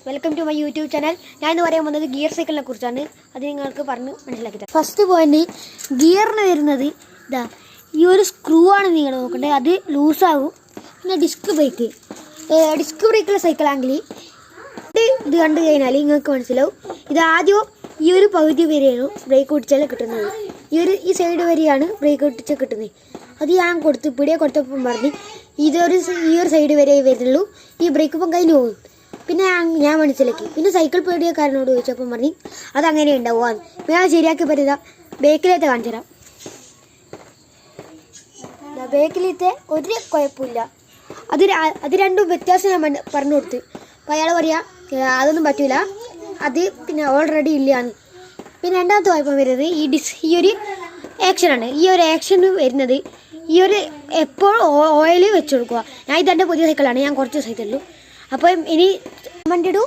Welcome to my YouTube channel. ഞാൻ ഇന്ന് പറയാൻ വന്നത് ഗിയർ സൈക്കിളിനെ കുറിച്ചാണ്. അത് നിങ്ങൾക്ക് പറഞ്ഞ് മനസ്സിലാക്കി തരാം. ഫസ്റ്റ് പോയിന്റ്, ഗിയറിന് വരുന്നത് ഇതാ ഈ ഒരു സ്ക്രൂ ആണ് നിങ്ങൾ നോക്കേണ്ടത്. അത് ലൂസാകും. പിന്നെ ഡിസ്ക് ബ്രേക്കുള്ള സൈക്കിളാണെങ്കിൽ ഇത് കണ്ടു കഴിഞ്ഞാൽ നിങ്ങൾക്ക് മനസ്സിലാവും. ഇത് ആദ്യം ഈ ഒരു പകുതി വരെയാണ് ബ്രേക്ക് പിടിച്ചാൽ കിട്ടുന്നത്. ഈ സൈഡ് വരെയാണ് ബ്രേക്ക് പിടിച്ചാൽ കിട്ടുന്നത്. അത് ഞാൻ പിടിയെ കൊടുത്തപ്പം പറഞ്ഞ് ഈ ഒരു സൈഡ് വരെ വരുന്നുള്ളൂ, ഈ ബ്രേക്ക് ഇപ്പം കയ്യിൽ പോകും. പിന്നെ ഞാൻ മനസ്സിലാക്കി. പിന്നെ സൈക്കിൾ പേടിയക്കാരനോട് ചോദിച്ചപ്പം പറഞ്ഞ് അതങ്ങനെ ഉണ്ടാവുക. ഞാൻ ശരിയാക്കി പറ്റുക. ബേക്കിലത്തെ കാണിച്ചു തരാം. ബേക്കിലത്തെ ഒരു കുഴപ്പമില്ല. അത് രണ്ടും വ്യത്യാസം ഞാൻ പറഞ്ഞു കൊടുത്ത്. അപ്പോൾ അയാൾ പറയാം അതൊന്നും പറ്റില്ല, അത് പിന്നെ ഓൾറെഡി ഇല്ലയാണ്. പിന്നെ രണ്ടാമത്തെ കുഴപ്പം വരുന്നത് ഈ ഒരു ആക്ഷനാണ്. ഈ ഒരു ആക്ഷൻ വരുന്നത് എപ്പോൾ ഓയിൽ വെച്ച് കൊടുക്കുക. ഞാൻ ഇതെൻ്റെ പുതിയ സൈക്കിളാണ്, ഞാൻ കുറച്ച് സൈക്കിളുള്ളൂ. അപ്പം ഇനി കമൻ്റ് ഇടൂ.